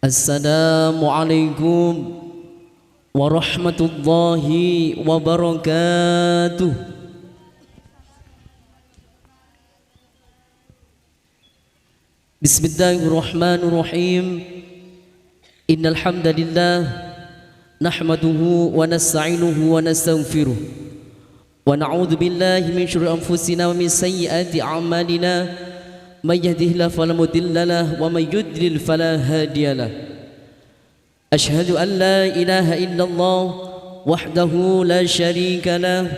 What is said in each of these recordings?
Assalamualaikum warahmatullahi wabarakatuh. Bismillahirrahmanirrahim. Innal hamdalillah nahmaduhu wa nasta'inuhu wa nastaghfiruh wa na'udzu billahi min syururi anfusina wa min sayyiati a'malina. May yahdihillahu fala mudilla lahu wa may yudlil fala hadiya lahu. Asyhadu an la ilaha illallah wahdahu la syarika lahu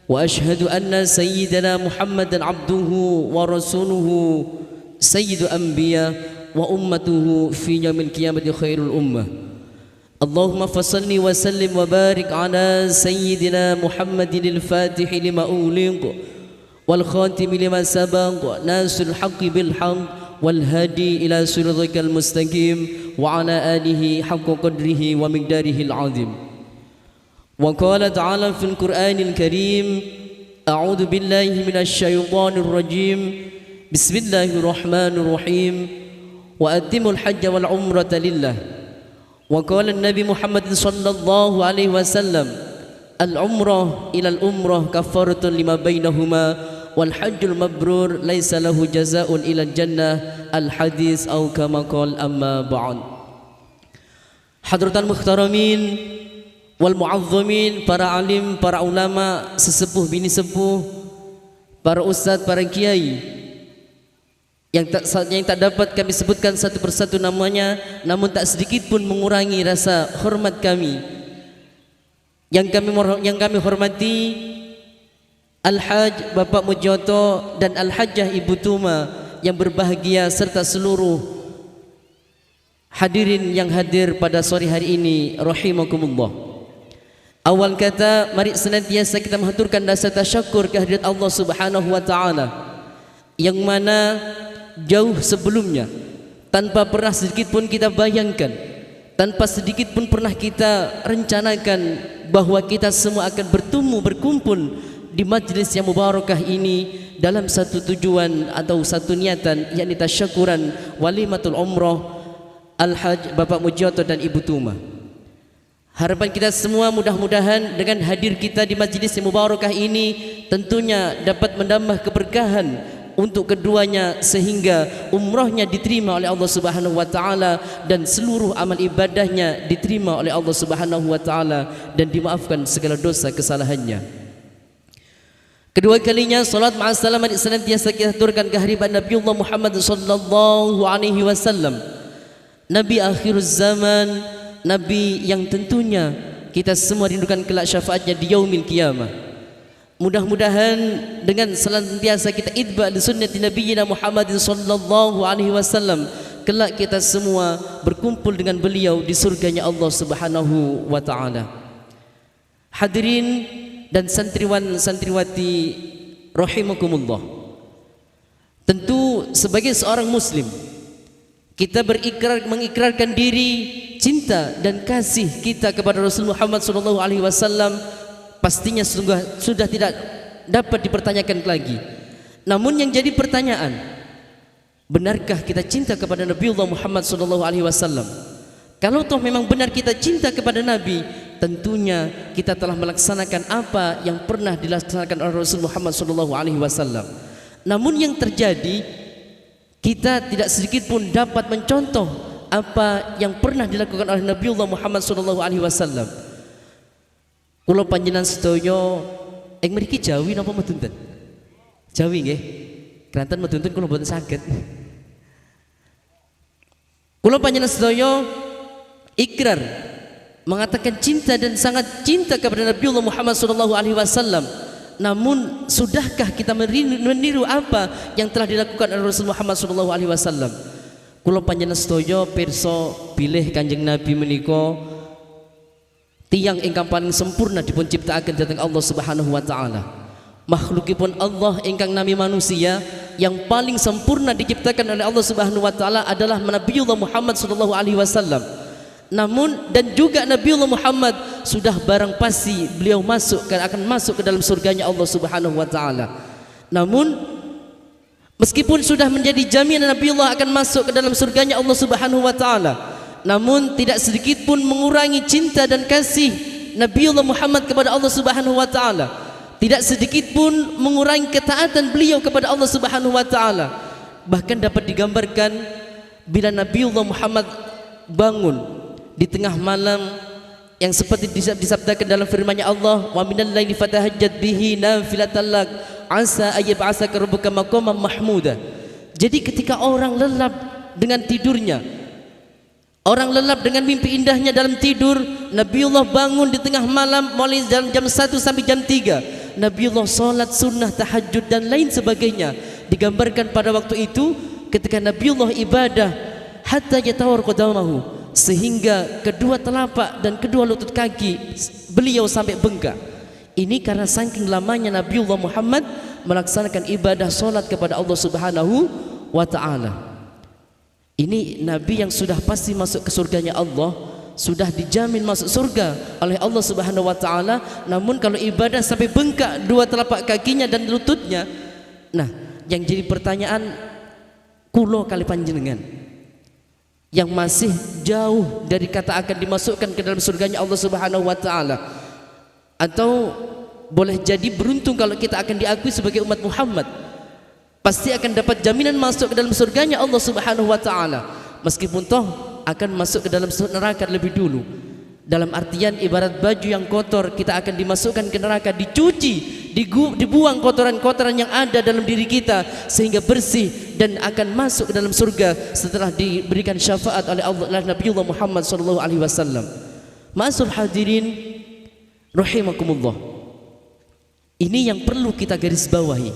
wa asyhadu anna sayyidana Muhammadan abduhu wa rasuluhu sayyidul anbiya wa ummatuhu fi yaumil qiyamati khairul ummah. Allahumma fassalli wa sallim wa barik ala sayyidina Muhammadin al-Fatih lima uliq wal khatim lima sabaq nasrul haqqi bil haqq wal hadi ila siratikal mustaqim wa ala alihi haqqa qadrihi wa miqdarihi al-azim. Wa qala ta'ala fil Qur'anil Karim, a'udzu billahi minasy syaithanir rajim. Bismillahirrahmanirrahim. Wa atimul hajja wal umrata lillah. Wa qala an-nabi Muhammad sallallahu alaihi wasallam, al-umrah ila al-umrah kafaratun lima bainahuma wal hajjul mabrur laisa lahu jazaa'un ila jannah. Al-hadis atau kama qala amma ba'd. Hadratal muhtaramin wal mu'azzamin, para alim, para ulama, sesepuh bini sepuh, para ustaz, para kiai yang tak dapat kami sebutkan satu persatu namanya, namun tak sedikit pun mengurangi rasa hormat kami. Yang kami hormati Al-Hajj Bapak Mujioto dan Al-Hajjah Ibu Tuma yang berbahagia, serta seluruh hadirin yang hadir pada sore hari ini rahimakumullah. Awal kata, mari senantiasa kita mengaturkan rasa tasyukur kehadirat Allah Subhanahu wa taala yang mana jauh sebelumnya tanpa pernah sedikit pun kita bayangkan, tanpa sedikit pun pernah kita rencanakan bahwa kita semua akan berkumpul di majlis yang mubarakah ini dalam satu tujuan atau satu niatan, yakni tasyukuran walimatul umrah Al-Hajj Bapak Mujioto dan Ibu Tuma. Harapan kita semua mudah-mudahan dengan hadir kita di majlis yang mubarakah ini tentunya dapat menambah keberkahan untuk keduanya, sehingga umrahnya diterima oleh Allah Subhanahu wa taala dan seluruh amal ibadahnya diterima oleh Allah Subhanahu wa taala dan dimaafkan segala dosa kesalahannya. Kedua kalinya salat ma'as salam senantiasa kita aturkan kehadiran Nabiullah Muhammad sallallahu alaihi wasallam, Nabi akhir zaman, Nabi yang tentunya kita semua rindukan kelak syafaatnya di yaumil qiyamah. Mudah-mudahan dengan senantiasa kita itba' li sunnati nabiyina Muhammad sallallahu alaihi wasallam, kelak kita semua berkumpul dengan beliau di surganya Allah Subhanahu wa taala. Hadirin dan santriwan santriwati rahimakumullah, tentu sebagai seorang muslim kita mengikrarkan diri cinta dan kasih kita kepada Rasul Muhammad sallallahu alaihi wasallam pastinya sudah tidak dapat dipertanyakan lagi. Namun yang jadi pertanyaan, benarkah kita cinta kepada Nabiullah Muhammad sallallahu alaihi wasallam? Kalau toh memang benar kita cinta kepada Nabi, tentunya kita telah melaksanakan apa yang pernah dilaksanakan oleh Rasul Muhammad sallallahu alaihi wasallam. Namun yang terjadi, kita tidak sedikit pun dapat mencontoh apa yang pernah dilakukan oleh Nabiullah Muhammad sallallahu alaihi wasallam. Kula panjenengan sedaya mriki Jawi napa mboten? Jawi nggih. Keranten mboten kula mboten saged. Kula panjenengan sedaya ikrar mengatakan cinta dan sangat cinta kepada Nabiullah Muhammad sallallahu alaihi wasallam. Namun sudahkah kita meniru apa yang telah dilakukan oleh Rasul Muhammad sallallahu alaihi wasallam? Kula panjenengan sedaya pirsa bilih Kanjeng Nabi menika tiyang ingkang paling sempurna dipun ciptakaken dening Allah Subhanahu wa taala. Makhlukipun Allah ingkang nami manusia yang paling sempurna diciptakan oleh Allah Subhanahu wa taala adalah Nabiullah Muhammad sallallahu alaihi wasallam. Namun dan juga Nabiullah Muhammad sudah barang pasti beliau akan masuk ke dalam surganya Allah Subhanahu wa taala. Namun meskipun sudah menjadi jaminan Nabiullah akan masuk ke dalam surganya Allah Subhanahu wa taala, namun tidak sedikit pun mengurangi cinta dan kasih Nabiullah Muhammad kepada Allah Subhanahu wa taala. Tidak sedikit pun mengurangi ketaatan beliau kepada Allah Subhanahu wa taala. Bahkan dapat digambarkan bila Nabiullah Muhammad bangun di tengah malam yang seperti disabdakan dalam firman-Nya Allah, wa minal laili fatahajjat bihi nafilatan lak asa ayyab'asaka rabbuka maqaman mahmuda. Jadi ketika orang lelap dengan tidurnya, orang lelap dengan mimpi indahnya dalam tidur, Nabiullah bangun di tengah malam mulai jam 1 sampai jam 3. Nabiullah salat sunnah, tahajud dan lain sebagainya. Digambarkan pada waktu itu ketika Nabiullah ibadah hatta yatawar qadamahu, sehingga kedua telapak dan kedua lutut kaki beliau sampai bengkak. Ini karena saking lamanya Nabiullah Muhammad melaksanakan ibadah solat kepada Allah Subhanahu wa ta'ala. Ini Nabi yang sudah pasti masuk ke surganya Allah, sudah dijamin masuk surga oleh Allah Subhanahu wa ta'ala. Namun kalau ibadah sampai bengkak dua telapak kakinya dan lututnya, nah yang jadi pertanyaan, kulo kali panjenengan yang masih jauh dari kata akan dimasukkan ke dalam surganya Allah Subhanahu wa ta'ala, atau boleh jadi beruntung kalau kita akan diakui sebagai umat Muhammad, pasti akan dapat jaminan masuk ke dalam surganya Allah Subhanahu wa ta'ala, meskipun toh akan masuk ke dalam neraka lebih dulu. Dalam artian ibarat baju yang kotor, kita akan dimasukkan ke neraka, dicuci, dibuang kotoran-kotoran yang ada dalam diri kita sehingga bersih dan akan masuk ke dalam surga setelah diberikan syafaat oleh Allah, oleh Nabiullah Muhammad sallallahu alaihi wasallam. Ma'asyiral hadirin rahimakumullah, ini yang perlu kita garis bawahi.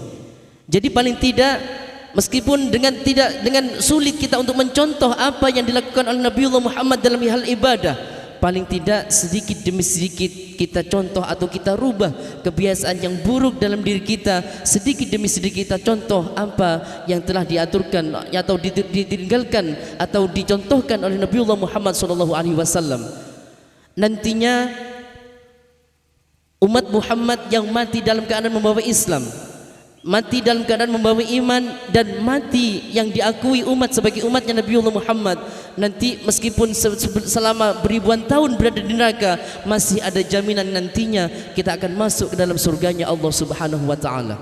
Jadi paling tidak, meskipun dengan sulit kita untuk mencontoh apa yang dilakukan oleh Nabiullah Muhammad dalam hal ibadah, paling tidak sedikit demi sedikit kita contoh atau kita rubah kebiasaan yang buruk dalam diri kita. Sedikit demi sedikit kita contoh apa yang telah diaturkan atau ditinggalkan atau dicontohkan oleh Nabiullah Muhammad SAW. Nantinya umat Muhammad yang mati dalam keadaan membawa Islam, mati dalam keadaan membawa iman, dan mati yang diakui umat sebagai umatnya Nabiullah Muhammad, nanti meskipun selama beribuan tahun berada di neraka, masih ada jaminan nantinya kita akan masuk ke dalam surganya Allah Subhanahu wa ta'ala.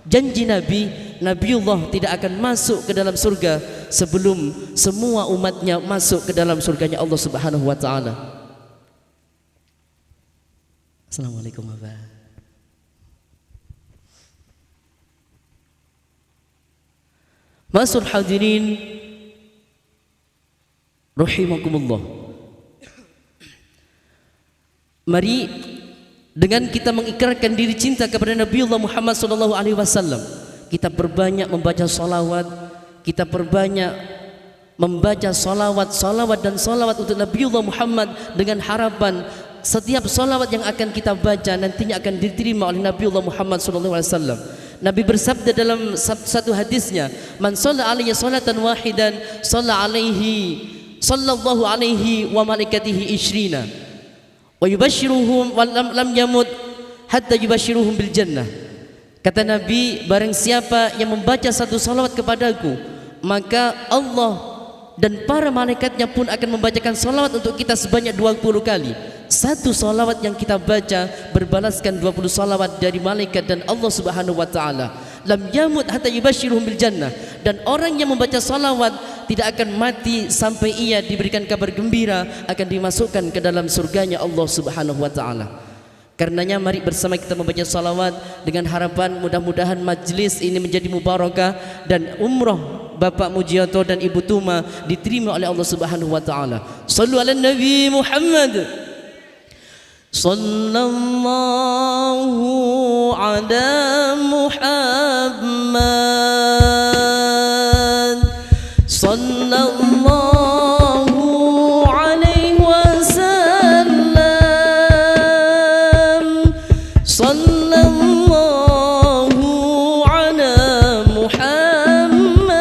Janji Nabiullah tidak akan masuk ke dalam surga sebelum semua umatnya masuk ke dalam surganya Allah Subhanahu wa ta'ala. Assalamualaikum warahmatullahi wabarakatuh. Ma'asyiral hadirin rahimakumullah, mari dengan kita mengikrarkan diri cinta kepada Nabiullah Muhammad SAW, kita perbanyak membaca salawat, kita perbanyak membaca salawat dan salawat untuk Nabiullah Muhammad, dengan harapan setiap salawat yang akan kita baca nantinya akan diterima oleh Nabiullah Muhammad SAW. Nabi bersabda dalam satu hadisnya, man shalla alayya salatan wahidan sallallahu alaihi wa malaikatihi ishrina wa yubashshiruhum wa lam yamut hatta yubashshiruhum bil jannah. Kata Nabi, barang siapa yang membaca satu salawat kepadaku, maka Allah dan para malaikatnya pun akan membacakan salawat untuk kita sebanyak 20 kali. Satu salawat yang kita baca berbalaskan 20 salawat dari malaikat dan Allah Subhanahu wa ta'ala. Lam yamut hatta yubashshiruhum bil jannah. Dan orang yang membaca salawat tidak akan mati sampai ia diberikan kabar gembira akan dimasukkan ke dalam surganya Allah Subhanahu wa ta'ala. Karenanya mari bersama kita membaca salawat dengan harapan mudah-mudahan majlis ini menjadi mubarakah dan umrah Bapak Mujiato dan Ibu Tuma diterima oleh Allah Subhanahu wa ta'ala. Sallu ala Nabi Muhammad. Sallallahu ala Muhammad. Sallallahu alaihi wasallam. Sallallahu ala Muhammad.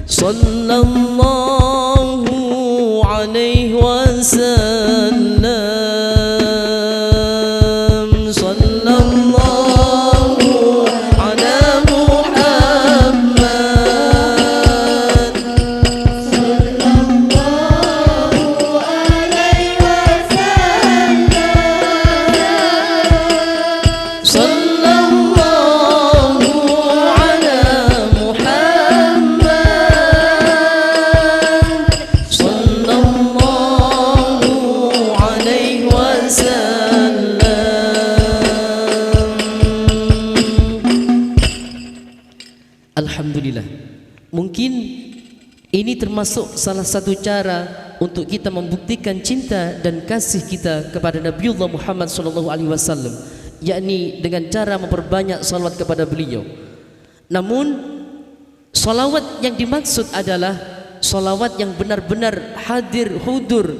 Sallallahu alaihi wasallam. Sallallahu Alhamdulillah. Mungkin ini termasuk salah satu cara untuk kita membuktikan cinta dan kasih kita kepada Nabiullah Muhammad SAW, yakni dengan cara memperbanyak salawat kepada beliau. Namun salawat yang dimaksud adalah salawat yang benar-benar hadir hudur.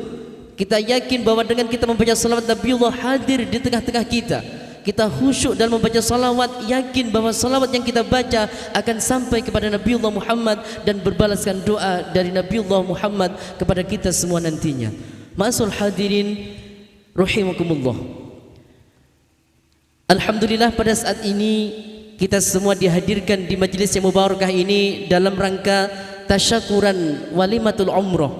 Kita yakin bahwa dengan kita membaca salawat, Nabiullah hadir di tengah-tengah kita. Kita khusyuk dalam membaca salawat, yakin bahwa salawat yang kita baca akan sampai kepada Nabiullah Muhammad dan berbalaskan doa dari Nabiullah Muhammad kepada kita semua nantinya. Ma'asyiral hadirin rahimakumullah. Alhamdulillah, pada saat ini kita semua dihadirkan di majlis yang mubarakah ini dalam rangka tasyakuran walimatul umrah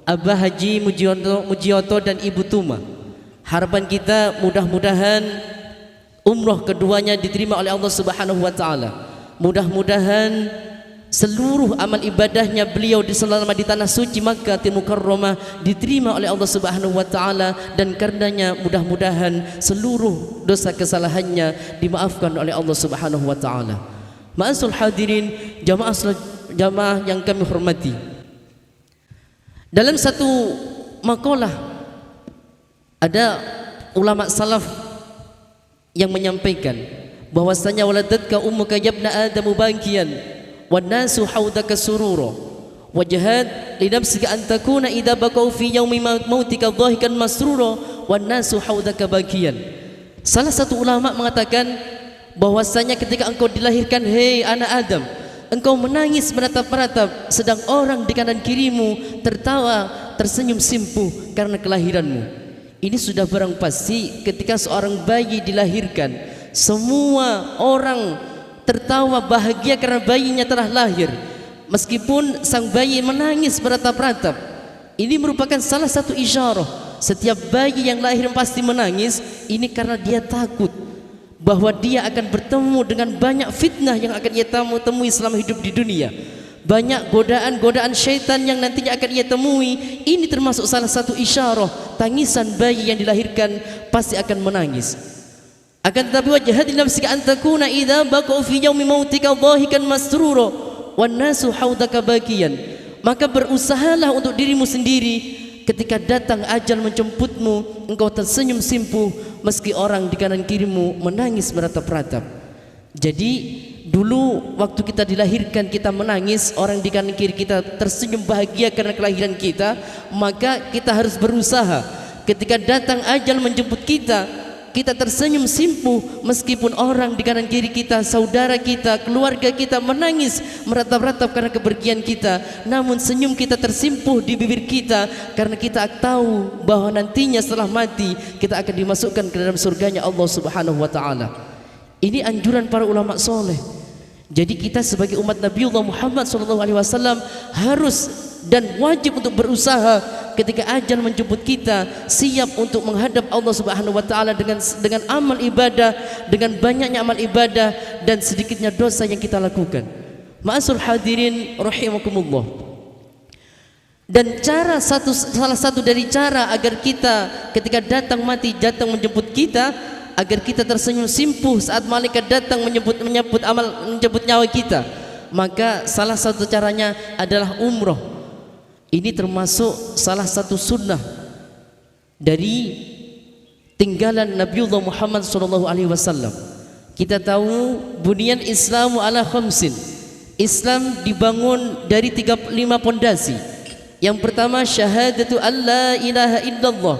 Abah Haji Mujioto dan Ibu Tuma. Harapan kita mudah-mudahan umrah keduanya diterima oleh Allah Subhanahu wa taala. Mudah-mudahan seluruh amal ibadahnya beliau selama di tanah suci Makkahul Mukarramah diterima oleh Allah Subhanahu wa taala, dan karenanya mudah-mudahan seluruh dosa kesalahannya dimaafkan oleh Allah Subhanahu wa taala. Ma'asyiral hadirin, jamaah yang kami hormati. Dalam satu makalah ada ulama salaf yang menyampaikan bahwasanya waladatka ummuka yabna adamu bakiyan wan nasu haudaka surura wajahad li nafsika an takuna idza baqau fi yaumi mautika dhahikan masrura wan nasu haudaka bakiyan. Salah satu ulama mengatakan bahwasanya ketika engkau dilahirkan, hei anak Adam, engkau menangis meratap-ratap, sedang orang di kanan kirimu tertawa tersenyum simpuh karena kelahiranmu. Ini sudah barang pasti ketika seorang bayi dilahirkan, semua orang tertawa bahagia karena bayinya telah lahir, meskipun sang bayi menangis beratap-ratap. Ini merupakan salah satu isyarah setiap bayi yang lahir pasti menangis. Ini karena dia takut bahwa dia akan bertemu dengan banyak fitnah yang akan ia temui selama hidup di dunia, banyak godaan-godaan syaitan yang nantinya akan ia temui. Ini termasuk salah satu isyarah tangisan bayi yang dilahirkan pasti akan menangis. Akan tetapi wajahad nafsika an takuna idza baqau fi yaumi mautika dhahikan masrura wan nasu haudaka bakiyan. Maka berusahalah untuk dirimu sendiri ketika datang ajal menjemputmu, engkau tersenyum simpuh meski orang di kanan kirimu menangis meratap-ratap. Jadi dulu waktu kita dilahirkan kita menangis, orang di kanan kiri kita tersenyum bahagia karena kelahiran kita, maka kita harus berusaha ketika datang ajal menjemput kita, kita tersenyum simpuh meskipun orang di kanan kiri kita, saudara kita, keluarga kita menangis meratap-ratap karena kepergian kita, namun senyum kita tersimpuh di bibir kita karena kita tahu bahwa nantinya setelah mati kita akan dimasukkan ke dalam surganya Allah Subhanahu wa taala. Ini anjuran para ulama soleh. Jadi kita sebagai umat Nabiullah Muhammad SAW harus dan wajib untuk berusaha ketika ajal menjemput kita, siap untuk menghadap Allah Subhanahu wa taala dengan amal ibadah, dengan banyaknya amal ibadah dan sedikitnya dosa yang kita lakukan. Ma'asyiral hadirin rahimakumullah. Dan salah satu dari cara agar kita ketika datang mati datang menjemput kita, agar kita tersenyum simpuh saat malaikat datang menyebut nyawa kita, maka salah satu caranya adalah umrah. Ini termasuk salah satu sunnah dari tinggalan Nabiullah Muhammad SAW. Kita tahu bunyan Islamu ala khamsin. Islam dibangun dari 5 pondasi. Yang pertama syahadatu alla ilaha illallah.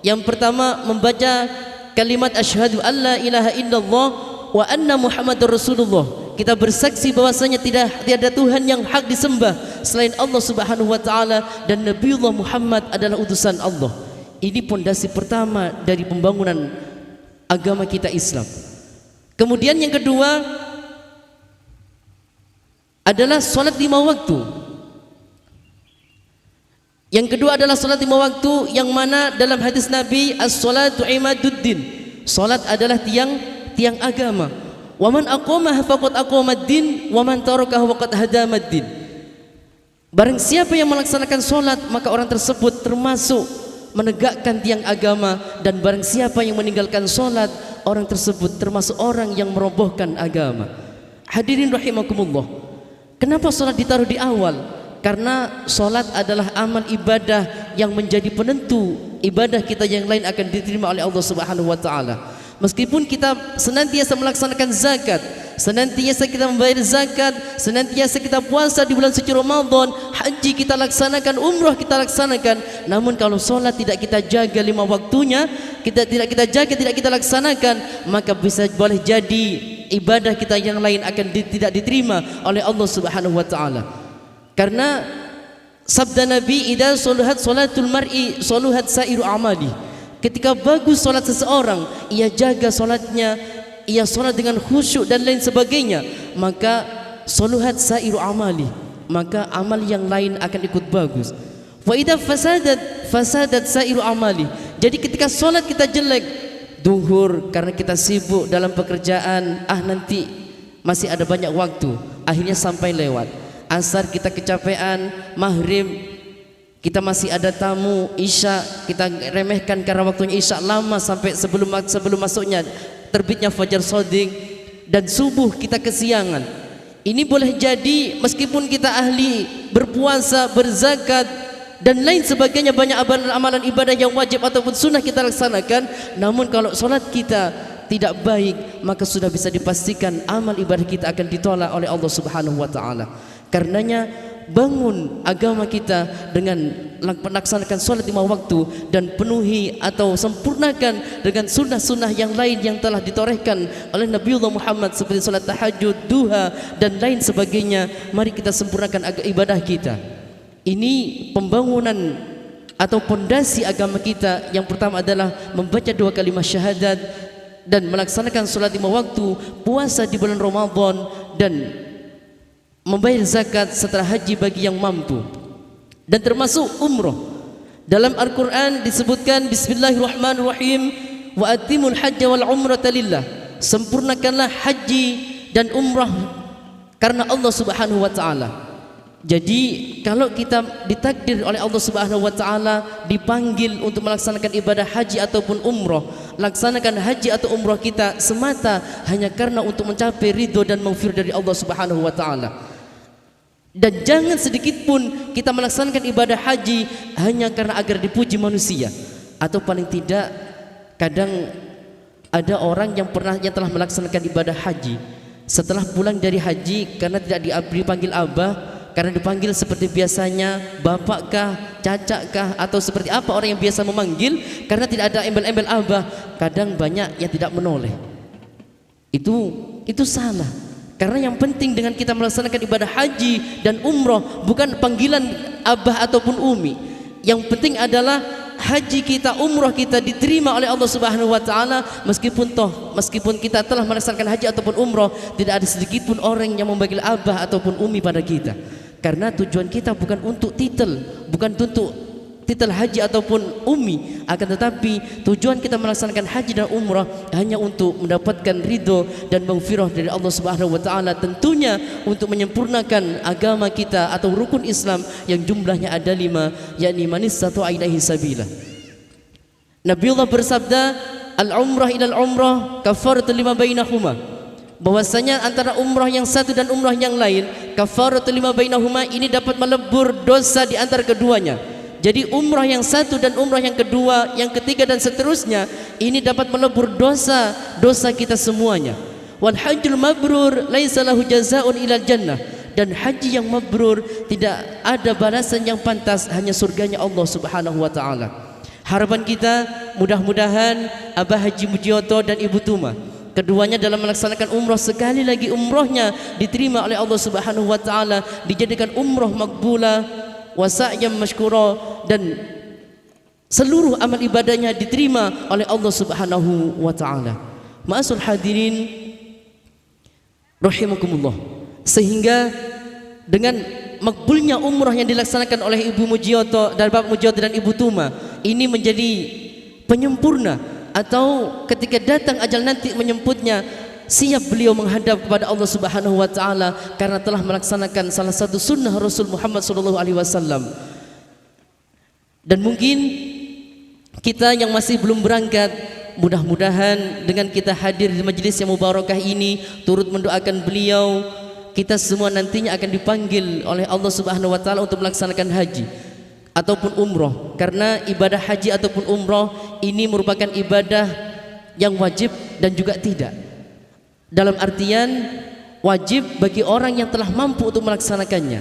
Yang pertama membaca kalimat asyhadu alla ilaha illallah wa anna Muhammadar Rasulullah. Kita bersaksi bahwasanya tiada Tuhan yang hak disembah selain Allah Subhanahu wa taala dan Nabiullah Muhammad adalah utusan Allah. Ini pondasi pertama dari pembangunan agama kita Islam. Kemudian yang kedua adalah salat 5 waktu. Yang kedua adalah salat 5 waktu yang mana dalam hadis Nabi as-salatu imaduddin. Salat adalah tiang agama. Wa man aqamaha faqad aqamad-din wa man tarakahu faqad hadamad-din. Barang siapa yang melaksanakan salat maka orang tersebut termasuk menegakkan tiang agama, dan barang siapa yang meninggalkan salat orang tersebut termasuk orang yang merobohkan agama. Hadirin rahimakumullah. Kenapa sholat ditaruh di awal? Karena sholat adalah amal ibadah yang menjadi penentu ibadah kita yang lain akan diterima oleh Allah Subhanahu wa taala. Meskipun kita senantiasa melaksanakan zakat, senantiasa kita membayar zakat, senantiasa kita puasa di bulan suci Ramadan, haji kita laksanakan, umrah kita laksanakan, namun kalau sholat tidak kita jaga 5 waktunya, tidak kita jaga, tidak kita laksanakan, maka bisa boleh jadi ibadah kita yang lain akan tidak diterima oleh Allah Subhanahu wa taala. Karena sabda Nabi, idza saluhat salatul mar'i saluhat sairu amali. Ketika bagus salat seseorang, ia jaga salatnya, ia salat dengan khusyuk dan lain sebagainya, maka saluhat sairu amali, maka amal yang lain akan ikut bagus. Wa idza fasadat sairu amali. Jadi ketika salat kita jelek, duhur karena kita sibuk dalam pekerjaan, nanti masih ada banyak waktu, akhirnya sampai lewat. Asar kita kecapean, maghrib kita masih ada tamu, isya kita remehkan karena waktunya isya lama sampai sebelum masuknya terbitnya fajar shadiq, dan subuh kita kesiangan. Ini boleh jadi meskipun kita ahli berpuasa, berzakat dan lain sebagainya, banyak amalan ibadah yang wajib ataupun sunnah kita laksanakan, namun kalau solat kita tidak baik, maka sudah bisa dipastikan amal ibadah kita akan ditolak oleh Allah Subhanahu wa taala. Karenanya bangun agama kita dengan melaksanakan sholat 5 waktu dan penuhi atau sempurnakan dengan sunnah-sunnah yang lain yang telah ditorehkan oleh Nabiullah Muhammad seperti sholat tahajud, duha dan lain sebagainya. Mari kita sempurnakan ibadah kita. Ini pembangunan atau pondasi agama kita. Yang pertama adalah membaca 2 kalimat syahadat dan melaksanakan sholat 5 waktu, puasa di bulan Ramadan, dan membayar zakat setelah haji bagi yang mampu, dan termasuk umrah. Dalam Al-Quran disebutkan Bismillahirrahmanirrahim, wa atimul hajja wal umrata lillah, sempurnakanlah haji dan umrah karena Allah Subhanahu wa taala. Jadi kalau kita ditakdir oleh Allah Subhanahu wa taala dipanggil untuk melaksanakan ibadah haji ataupun umrah, laksanakan haji atau umrah kita semata hanya karena untuk mencapai ridho dan maghfirah dari Allah Subhanahu wa taala. Dan jangan sedikit pun kita melaksanakan ibadah haji hanya karena agar dipuji manusia, atau paling tidak kadang ada orang yang telah melaksanakan ibadah haji, setelah pulang dari haji karena tidak dipanggil abah, karena dipanggil seperti biasanya bapak kah, cacak kah, atau seperti apa orang yang biasa memanggil, karena tidak ada embel-embel abah, kadang banyak yang tidak menoleh. Itu salah. Karena yang penting dengan kita melaksanakan ibadah haji dan umrah bukan panggilan abah ataupun umi. Yang penting adalah haji kita, umrah kita diterima oleh Allah Subhanahu wa taala, meskipun kita telah melaksanakan haji ataupun umrah, tidak ada sedikit pun orang yang memanggil abah ataupun umi pada kita. Karena tujuan kita bukan untuk titel, bukan untuk titel haji ataupun umi, akan tetapi tujuan kita melaksanakan haji dan umrah hanya untuk mendapatkan ridho dan maghfirah dari Allah Subhanahu wa taala, tentunya untuk menyempurnakan agama kita atau rukun Islam yang jumlahnya ada 5, yakni manis satu ilaihi sabila. Nabiullah bersabda, al-umrah ilal umrah kafaratu lima bainahuma, bahwasanya antara umrah yang satu dan umrah yang lain, kafaratu lima bainahuma, ini dapat melebur dosa di antara keduanya. Jadi umrah yang satu dan umrah yang kedua, yang ketiga dan seterusnya, ini dapat melebur dosa kita semuanya. Wal hajjul mabrur laisa lahu jazaa'un ilal jannah, dan haji yang mabrur tidak ada balasan yang pantas, hanya surganya Allah Subhanahu wa taala. Harapan kita mudah-mudahan Abah Haji Mujioto dan Ibu Tuma, keduanya dalam melaksanakan umrah, sekali lagi umrahnya diterima oleh Allah Subhanahu wa taala, dijadikan umrah makbulah wa sa'yan masykura, dan seluruh amal ibadahnya diterima oleh Allah Subhanahu wa taala. Ma'asul hadirin rahimakumullah, sehingga dengan makbulnya umrah yang dilaksanakan oleh Ibu Mujioto dan Bapak Mujioto dan Ibu Tuma, ini menjadi penyempurna, atau ketika datang ajal nanti menyemputnya, siap beliau menghadap kepada Allah Subhanahu wa taala karena telah melaksanakan salah satu sunnah Rasul Muhammad sallallahu alaihi wasallam. Dan mungkin kita yang masih belum berangkat, mudah-mudahan dengan kita hadir di majelis yang mubarakah ini turut mendoakan beliau, kita semua nantinya akan dipanggil oleh Allah Subhanahu wa taala untuk melaksanakan haji ataupun umroh. Karena ibadah haji ataupun umroh ini merupakan ibadah yang wajib dan juga tidak. Dalam artian wajib bagi orang yang telah mampu untuk melaksanakannya.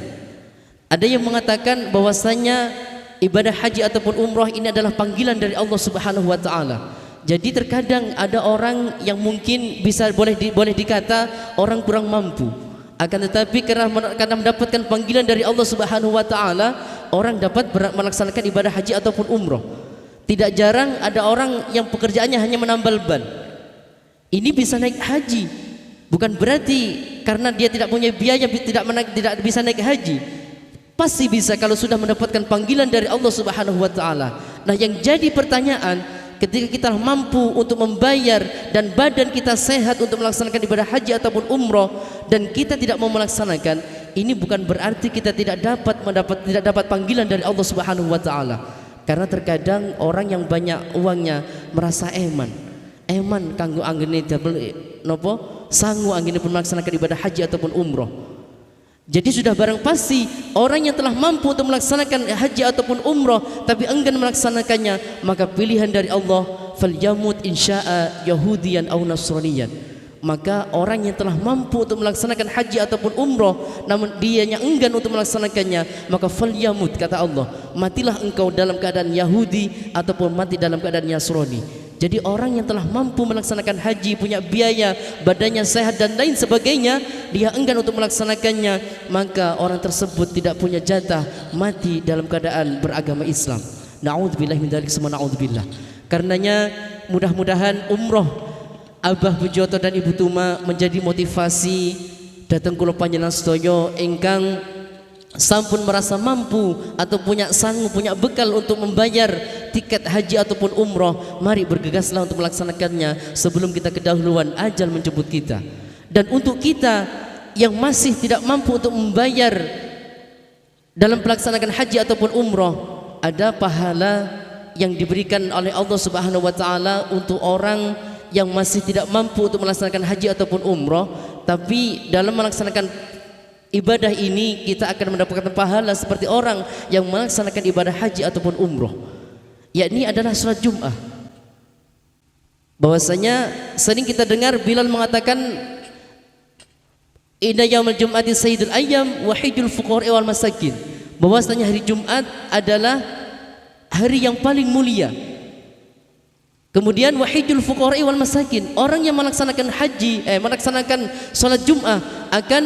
Ada yang mengatakan bahwasanya ibadah haji ataupun umroh ini adalah panggilan dari Allah Subhanahu wa taala. Jadi terkadang ada orang yang mungkin boleh dikata orang kurang mampu. Akan tetapi karena mendapatkan panggilan dari Allah Subhanahu wa taala, orang dapat melaksanakan ibadah haji ataupun umroh. Tidak jarang ada orang yang pekerjaannya hanya menambal ban. Ini bisa naik haji. Bukan berarti karena dia tidak punya biaya tidak bisa naik haji. Pasti bisa kalau sudah mendapatkan panggilan dari Allah Subhanahu wa taala. Nah, yang jadi pertanyaan, ketika kita mampu untuk membayar dan badan kita sehat untuk melaksanakan ibadah haji ataupun umroh dan kita tidak mau melaksanakan, ini bukan berarti kita tidak dapat panggilan dari Allah Subhanahu wa taala. Karena terkadang orang yang banyak uangnya merasa eman kanggo anggene nopo sangu anggene pun melaksanakan ibadah haji ataupun umroh. Jadi sudah barang pasti orang yang telah mampu untuk melaksanakan haji ataupun umroh tapi enggan melaksanakannya, maka pilihan dari Allah, falyamut insya'a yahudiyan aw nasraniyan. Maka orang yang telah mampu untuk melaksanakan haji ataupun umroh namun dia yang enggan untuk melaksanakannya, maka falyamut, kata Allah, matilah engkau dalam keadaan Yahudi ataupun mati dalam keadaan Nasrani. Jadi orang yang telah mampu melaksanakan haji, punya biaya, badannya sehat dan lain sebagainya, dia enggan untuk melaksanakannya, maka orang tersebut tidak punya jatah mati dalam keadaan beragama Islam. Na'udzubillah min dzalik, semua na'udzubillah. Karenanya mudah-mudahan umroh Abah Pujoto dan Ibu Tuma menjadi motivasi datang kula panjenengan sedaya ingkang sampun merasa mampu atau punya sanggup, punya bekal untuk membayar tiket haji ataupun umroh, mari bergegaslah untuk melaksanakannya sebelum kita kedahuluan ajal menjemput kita. Dan untuk kita yang masih tidak mampu untuk membayar dalam pelaksanaan haji ataupun umroh, ada pahala yang diberikan oleh Allah Subhanahu wa taala untuk orang yang masih tidak mampu untuk melaksanakan haji ataupun umroh, tapi dalam melaksanakan ibadah ini kita akan mendapatkan pahala seperti orang yang melaksanakan ibadah haji ataupun umroh, yakni adalah salat Jumat. Bahwasanya sering kita dengar Bilal mengatakan inna yaumul jum'ati sayyidul ayyam wa hijjul fuqara wal masakin, bahwasanya hari Jumat adalah hari yang paling mulia. Kemudian wahidul fuqara wal masakin, orang yang melaksanakan melaksanakan salat Jumat akan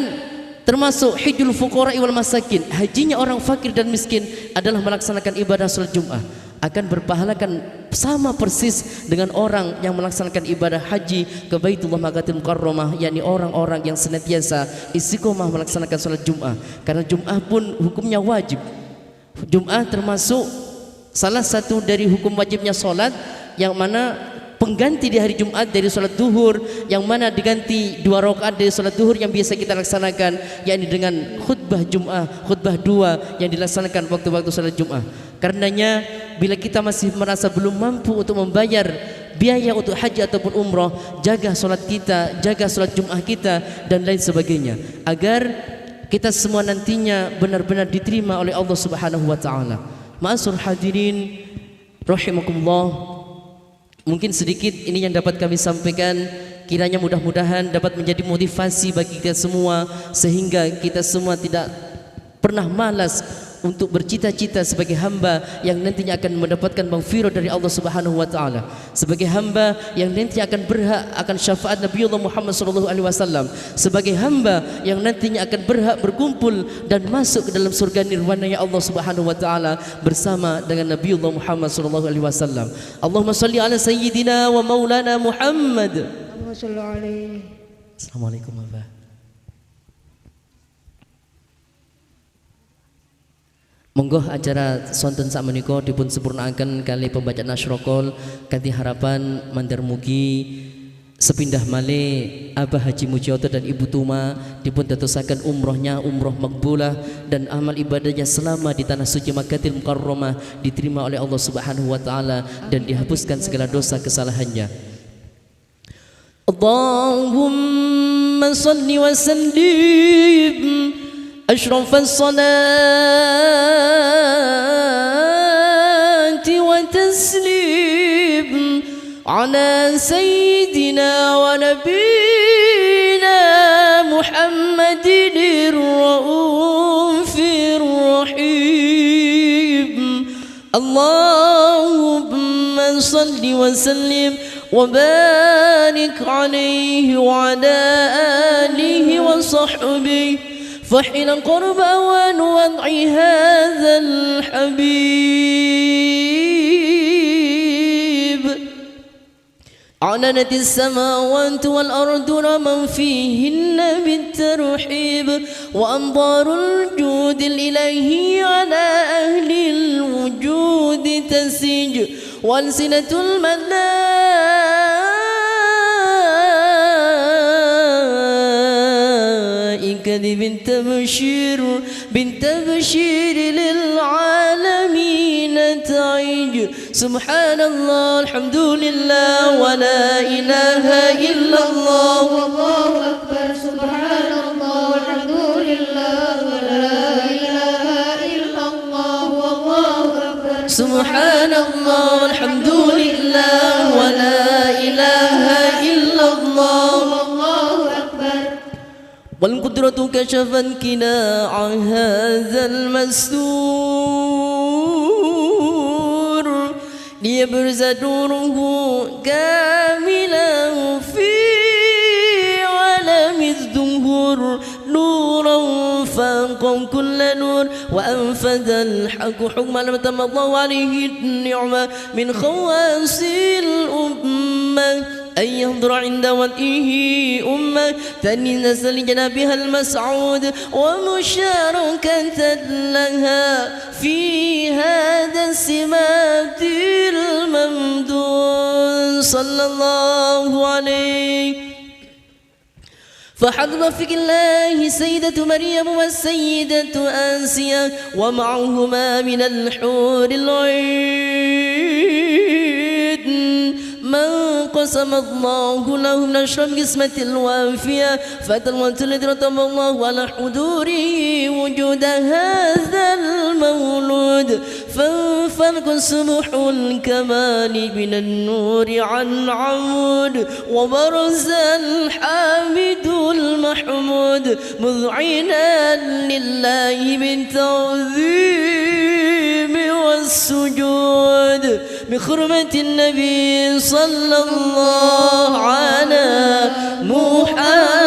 termasuk hijjul fuqara wal masakin. Hajinya orang fakir dan miskin adalah melaksanakan ibadah salat Jumat, akan berpahalakan sama persis dengan orang yang melaksanakan ibadah haji ke Baitullah Makatil Mukarramah, yakni orang-orang yang senantiasa istiqomah melaksanakan salat Jumat. Karena Jumat pun hukumnya wajib. Jumat termasuk salah satu dari hukum wajibnya salat, yang mana pengganti di hari Jumat dari salat duhur, yang mana diganti 2 rakaat dari salat duhur yang biasa kita laksanakan, yakni dengan khutbah Jumat, khutbah 2 yang dilaksanakan waktu-waktu salat Jumat. Karenanya bila kita masih merasa belum mampu untuk membayar biaya untuk haji ataupun umroh, jaga salat kita, jaga salat Jumat kita dan lain sebagainya, agar kita semua nantinya benar-benar diterima oleh Allah Subhanahu wa taala. Ma'asur hadirin rahimakumullah, mungkin sedikit ini yang dapat kami sampaikan, kiranya mudah-mudahan dapat menjadi motivasi bagi kita semua, sehingga kita semua tidak pernah malas untuk bercita-cita sebagai hamba yang nantinya akan mendapatkan maghfirah dari Allah Subhanahu wa taala, sebagai hamba yang nantinya akan berhak akan syafaat Nabiullah Muhammad sallallahu alaihi wasallam, sebagai hamba yang nantinya akan berhak berkumpul dan masuk ke dalam surga nirwana-Nya Allah Subhanahu wa taala bersama dengan Nabiullah Muhammad sallallahu alaihi wasallam. Allahumma shalli ala sayyidina wa maulana Muhammad. Allahumma shalli alaihi. Assalamualaikum warahmatullahi. Monggo acara sonten sak menika dipun sempurnaaken kali pembacaan nasrokol kanthi harapan mandar mugi sepindah malih Abah Haji Mujioto dan Ibu Tuma dipun dadosaken umrohnya umroh makbulah dan amal ibadahnya selama di tanah suci Makkatil Mukarramah diterima oleh Allah Subhanahu wa taala dan dihapuskan segala dosa kesalahannya. Allahumma صل وسلم أشرف الصلاة وتسليم على سيدنا ونبينا محمد الرؤوف الرحيم. اللهم صل وسلم وبارك عليه وعلى آله وصحبه فحين قرب أوان وضع هذا الحبيب. أعلنت السماوات والأرض ومن فيهن بالترحيب وأنظار الجود الإلهي على أهل الوجود تسيج وألسنة الملائكة بنت بشير للعالمين تعيج. سبحان الله الحمد لله ولا إله إلا الله والله أكبر. سبحان الله والحمد لله ولا إله إلا الله والله أكبر. سبحان الله والحمد لله ولا إله إلا الله والله أكبر. والقدرة كشفت كناع هذا المستور ليبرز نوره كاملا في عالم الظهور نورا فاق كل نور وأنفذ الحق حكما لم تم الله عليه النعمة من خواص الأمة أن يحضر عند وضعه أمة ثاني نسل جنابها المسعود ومشاركة لها في هذا السمات الممدود صلى الله عليه. فحضر في الله سيدة مريم والسيدة آسيا ومعهما من الحور العين من قسم الله لهم نشر قسمة الوافية فتلوة الذي رتب الله على حضوره وجود هذا المولود فانفلق سبح الكمال من النور عن عمود وبرز الحامد المحمود مذعنا لله بالتعظيم والسجود بحرمة النبي صلى الله على محمد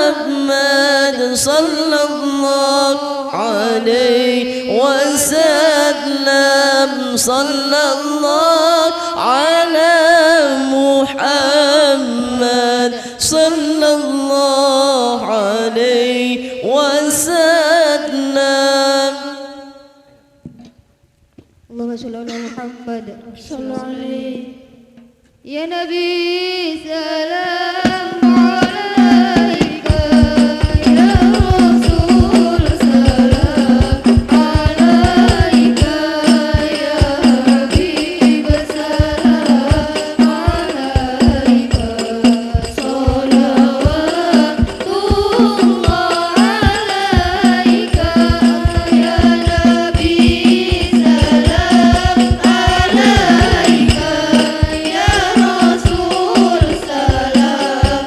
صلى الله عليه وسلم صلى الله على محمد صلى الله عليه وسلم. اللهم صل على محمد صلى الله عليه. يا نبي سلام عليك يا رسول سلام عليك يا حبيب سلام عليك صلوات الله عليك يا نبي سلام عليك يا رسول سلام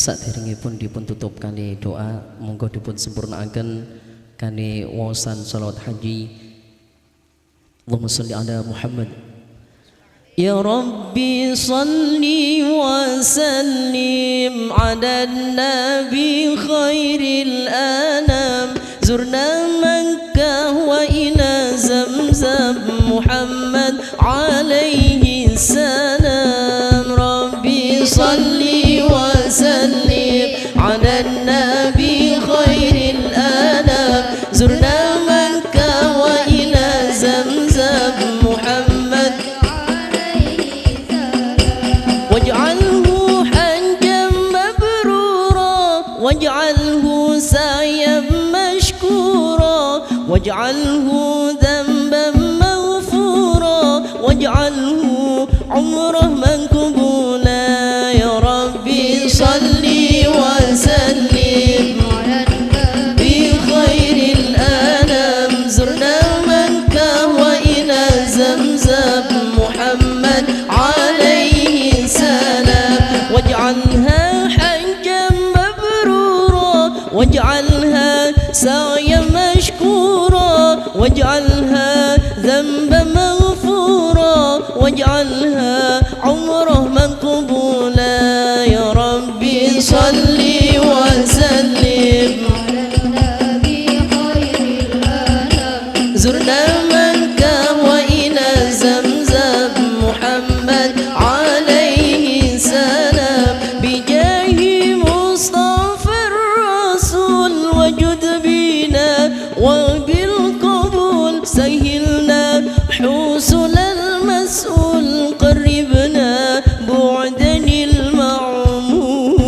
Saderengipun dipun tutup kali doa, monggo dipun sempurnaaken kali wawasan salawat haji. Allahumma sholli ala Muhammad. Ya Rabbi salli wa sallim ala nabi khairil anam, zurna Makkah wa ila Zamzam, Muhammad alaihi salam. Rabbi salli wa sallim ala nabi khairil anam, zurna Makkah wa ila Zamzam, Muhammad waj'alhu hajjan mabrura, waj'alhu sa'yan mashkura, waj'alhu dhanban maghfura, waj'alhu umrah maqbula. Ya Rabbi salli wa sallim ala nabi khairil anam, zurna Makkah wa ila Zamzam, Muhammad alaihi salam. Waj'alha hajjan mabrura, waj'alha sa'yan mashkura, waj'alha dhanban maghfura, waj'alha umrah maqbula. Ya Rabbi salli wa sallim ala nabi khairil anam, zurna Makkah wa ila Zamzam, Muhammad alaihi salam. Bijahi Mustafa Rasul wajud bina wa bil qabul sahilna husul al mas'ul, qaribna bu'danil ma'mun.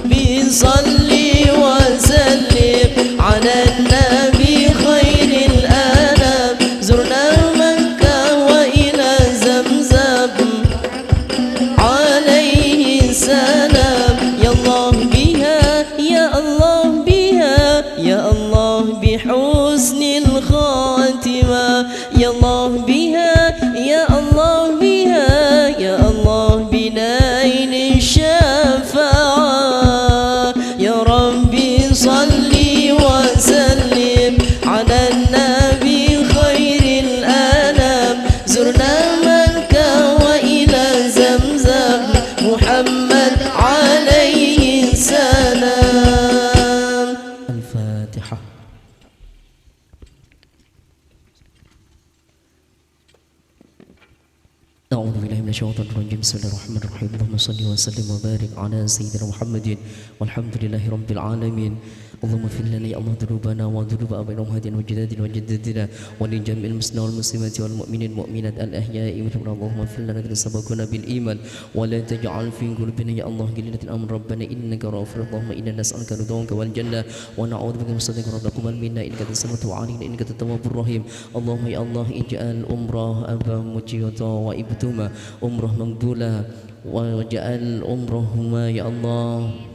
Bisalli wa sallim ala nabi khairil anam, zurna Makkah wa ila Zamzam alaihi salam. Ya Allah biha, ya Allah biha, ya Allah bihusnil khatimah. Ya Allah biha, ya Allah biha, ya Allah binail syafa'ah. Ya Rabbi salli wa sallim ala nabi khairil anam, zurna Makkah wa ila Zamzam, Muhammad alaihi salam. Al-Fatihah. أعوذ بالله من الشيطان الرجيم. بسم الله الرحمن الرحيم. اللهم صل وسلم وبارك على سيدنا محمد والحمد لله رب العالمين. اللهم اغفر لنا يا الله ذنوبنا وذنوب آبائنا وأمهاتنا وجداتنا وجداتنا ولجميع المسلمين والمسلمات والمؤمنين والمؤمنات الأحياء منهم. اللهم اغفر لنا الذين سبقونا بالإيمان ولا تجعل في قلوبنا يا الله غلة الأمر. ربنا إنك غفور. اللهم إنا نسألك رضاك والجنة ونعوذ بك من سخطك. ربنا تقبل منا إنك أنت السميع العليم إنك أنت التواب الرحيم. اللهم يا الله اجعل أمره أبا مجيدا وإبتما أمره مقبولا، واجعل أمرهما يا الله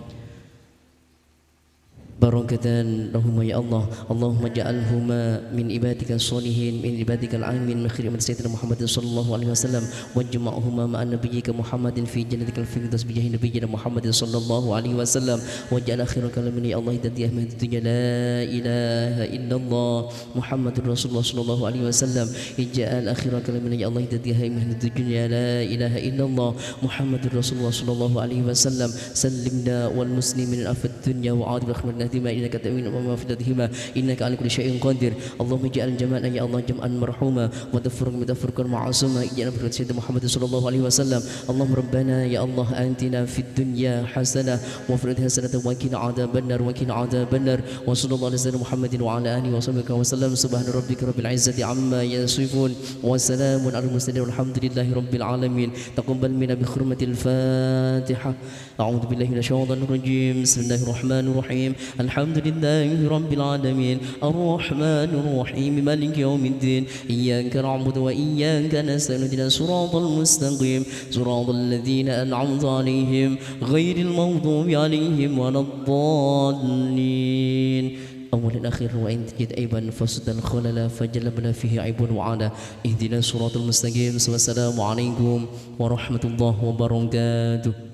barakatan lahumma ya Allah. Allahumma ja'alhuma min ibadika sholihin, min ibadika al-amin, min khairin min sayyidina Muhammadin sallallahu alaihi wasallam, wajma'huma ma'an nabiyyika Muhammadin fi jannatikal firdaus bi jahi nabiyyina Muhammadin sallallahu alaihi wasallam, waj'al akhira kalamina ya Allah hidayah mahdunya la ilaha illallah Muhammadur Rasulullah sallallahu alaihi wasallam. Ij'al akhira kalamina ya Allah hidayah mahdunya la ilaha illallah Muhammadur Rasulullah sallallahu alaihi wasallam. Sallimna wal muslimin afad dunya wa adil akhirna إنك تأمين وما في ذاتهما إنك على كل شيء قادر. اللهم اجعل جمعنا يا الله جمعا مرحوما وتفرقا معصوما. اجعلنا بحرمة سيدنا محمد صلى الله عليه وسلم. اللهم ربنا يا الله آتنا في الدنيا حسنة وفي الآخرة حسنة وقنا عذاب النار وقنا عذاب النار. وصلى الله على سيدنا محمد وعلى آله وصحبه وسلم. سبحان ربك رب العزة عما يصفون وسلام على المرسلين والحمد لله رب العالمين. تقبل منا بحرمة الفاتحة. أعوذ بالله من الشيطان الرجيم. بسم الله الرحمن الرحيم. الحمد لله رب العالمين الرحمن الرحيم مالك يوم الدين إياك نعبد وإياك نستعين اهدنا الصراط المستقيم صراط الذين أنعمت عليهم غير المغضوب عليهم ولا الضالين. أولا آخر وإن تجد عيبا فسدا خللا فجلبنا فيه عيب وعلا اهدنا الصراط المستقيم. والسلام عليكم ورحمة الله وبركاته.